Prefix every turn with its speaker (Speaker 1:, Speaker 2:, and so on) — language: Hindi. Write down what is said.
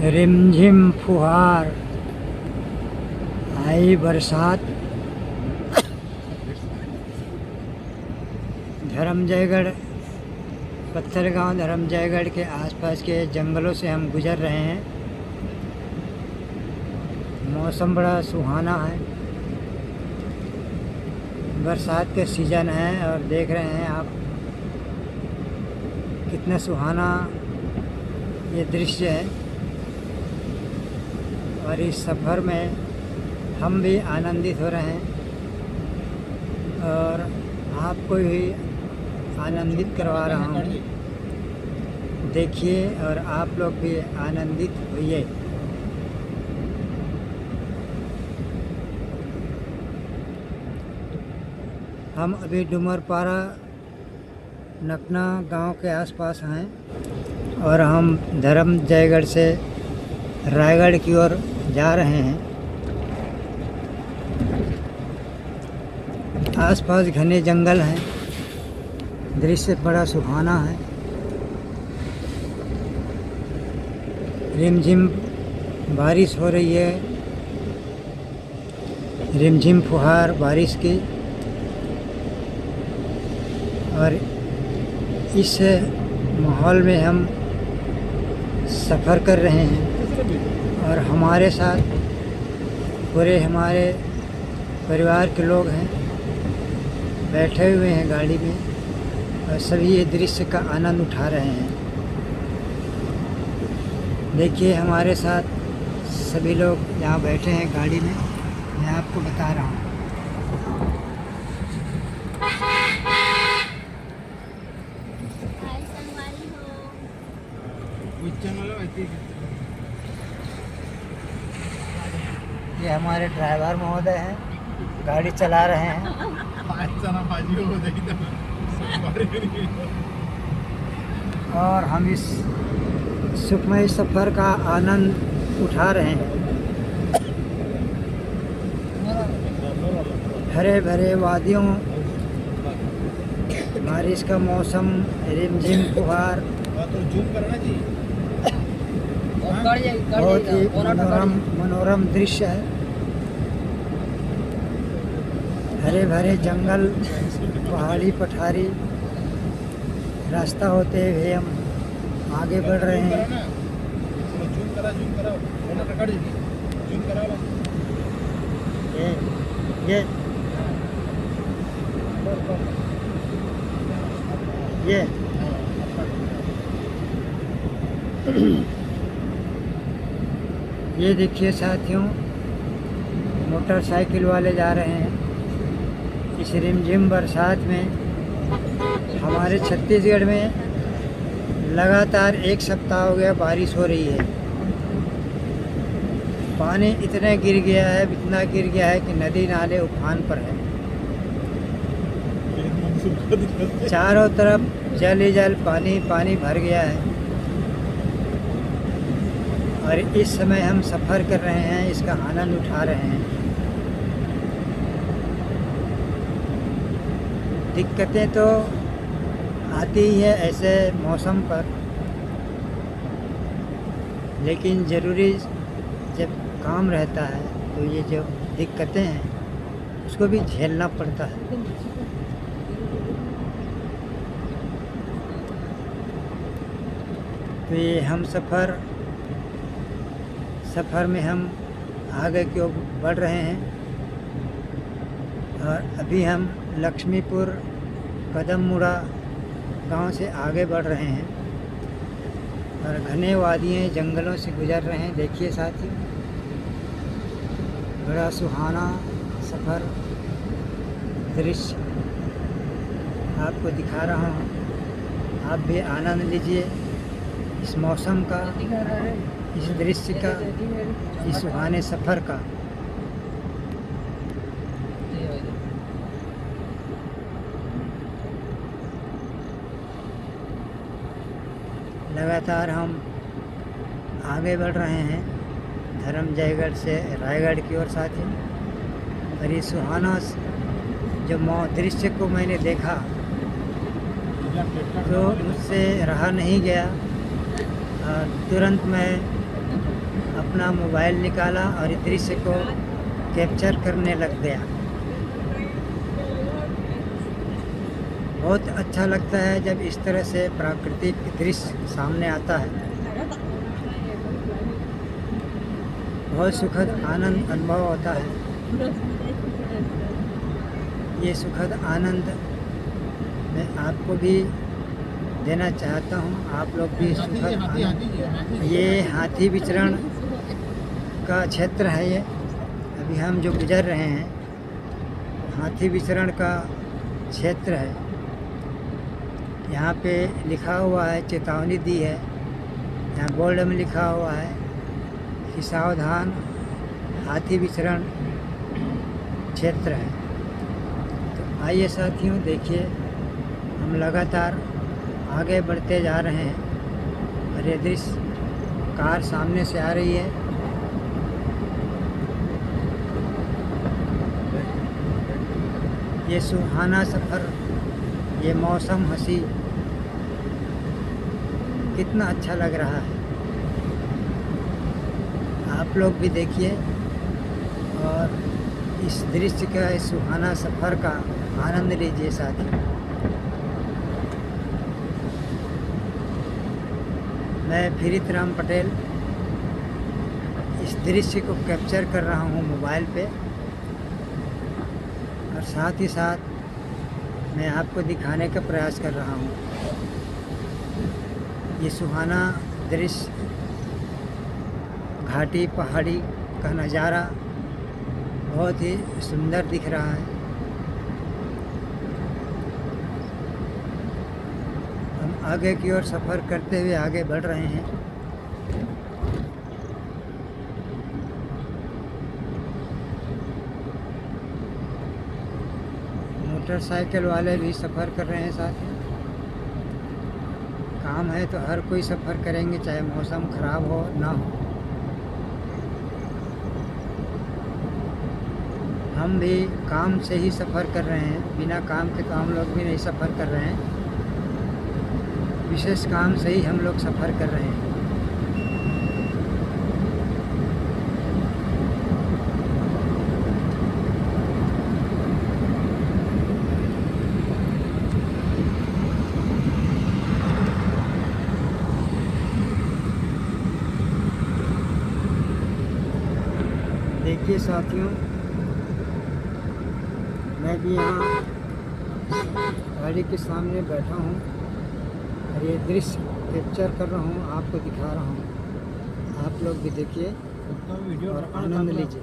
Speaker 1: रिमझिम फुहार आई बरसात। धर्मजयगढ़ पत्थरगांव धर्मजयगढ़ के आसपास के जंगलों से हम गुजर रहे हैं। मौसम बड़ा सुहाना है, बरसात के सीज़न है और देख रहे हैं आप कितना सुहाना ये दृश्य है। और इस सफ़र में हम भी आनंदित हो रहे हैं और आपको भी आनंदित करवा रहा हूँ। देखिए और आप लोग भी आनंदित होइए। हम अभी डुमरपारा नकना गांव के आसपास हैं और हम धर्मजयगढ़ से रायगढ़ की ओर जा रहे हैं। आसपास घने जंगल हैं, दृश्य बड़ा सुहाना है। रिमझिम बारिश हो रही है, रिमझिम फुहार बारिश की। और इस माहौल में हम सफ़र कर रहे हैं और हमारे साथ पूरे हमारे परिवार के लोग हैं, बैठे हुए हैं गाड़ी में और सभी ये दृश्य का आनंद उठा रहे हैं। देखिए हमारे साथ सभी लोग यहाँ बैठे हैं गाड़ी में, मैं आपको बता रहा हूँ। ये हमारे ड्राइवर महोदय हैं, गाड़ी चला रहे हैं। और हम इस सुखमय सफ़र का आनंद उठा रहे हैं। हरे भरे वादियों, बारिश का मौसम, रिमझिम फुहार, बहुत ही मनोरम दृश्य है। हरे भरे जंगल, पहाड़ी पठारी रास्ता होते हुए हम आगे बढ़ रहे हैं। ये ये देखिए साथियों, मोटरसाइकिल वाले जा रहे हैं। इस रिमझिम बरसात में हमारे छत्तीसगढ़ में लगातार 1 सप्ताह हो गया बारिश हो रही है। पानी इतना गिर गया है, इतना गिर गया है कि नदी नाले उफान पर हैं। चारों तरफ जल ही जल, पानी पानी भर गया है। और इस समय हम सफ़र कर रहे हैं, इसका आनंद उठा रहे हैं। दिक्कतें तो आती ही है ऐसे मौसम पर, लेकिन ज़रूरी जब काम रहता है तो ये जो दिक्कतें हैं उसको भी झेलना पड़ता है। तो ये हम सफ़र में हम आगे की ओर बढ़ रहे हैं। और अभी हम लक्ष्मीपुर कदममुड़ा गांव से आगे बढ़ रहे हैं और घने वादियाँ जंगलों से गुजर रहे हैं। देखिए साथियों, बड़ा सुहाना सफ़र दृश्य आपको दिखा रहा हूँ। आप भी आनंद लीजिए इस मौसम का, इस दृश्य का, इस सुहाने सफ़र का। लगातार हम आगे बढ़ रहे हैं धर्मजयगढ़ से रायगढ़ की ओर साथियों। और ये सुहाना जो दृश्य को मैंने देखा तो मुझसे रहा नहीं गया। तुरंत मैं अपना मोबाइल निकाला और इस दृश्य को कैप्चर करने लग गया। बहुत अच्छा लगता है जब इस तरह से प्राकृतिक दृश्य सामने आता है। बहुत सुखद आनंद अनुभव होता है। ये सुखद आनंद मैं आपको भी देना चाहता हूँ। आप लोग भी सुखद आनंद। ये हाथी विचरण का क्षेत्र है। ये अभी हम जो गुजर रहे हैं हाथी विचरण का क्षेत्र है। यहाँ पे लिखा हुआ है, चेतावनी दी है। यहाँ बोर्ड में लिखा हुआ है कि सावधान, हाथी विचरण क्षेत्र है। तो आइए साथियों, देखिए हम लगातार आगे बढ़ते जा रहे हैं और ये दृश्य कार सामने से आ रही है। ये सुहाना सफ़र, ये मौसम हंसी, कितना अच्छा लग रहा है। आप लोग भी देखिए और इस दृश्य का, इस सुहाना सफ़र का आनंद लीजिए साथियों। मैं फिरित राम पटेल इस दृश्य को कैप्चर कर रहा हूँ मोबाइल पे, और साथ ही साथ मैं आपको दिखाने का प्रयास कर रहा हूँ। ये सुहाना दृश्य, घाटी पहाड़ी का नज़ारा बहुत ही सुंदर दिख रहा है। हम आगे की ओर सफ़र करते हुए आगे बढ़ रहे हैं। मोटरसाइकिल वाले भी सफ़र कर रहे हैं साथ में। काम है तो हर कोई सफ़र करेंगे, चाहे मौसम ख़राब हो ना हो। हम भी काम से ही सफ़र कर रहे हैं, बिना काम के तो हम लोग भी नहीं सफ़र कर रहे हैं। विशेष काम से ही हम लोग सफ़र कर रहे हैं। देखिए साथियों, मैं भी यहाँ गाड़ी के सामने बैठा हूँ और ये दृश्य कैप्चर कर रहा हूँ, आपको दिखा रहा हूँ। आप लोग भी देखिए और आनंद लीजिए।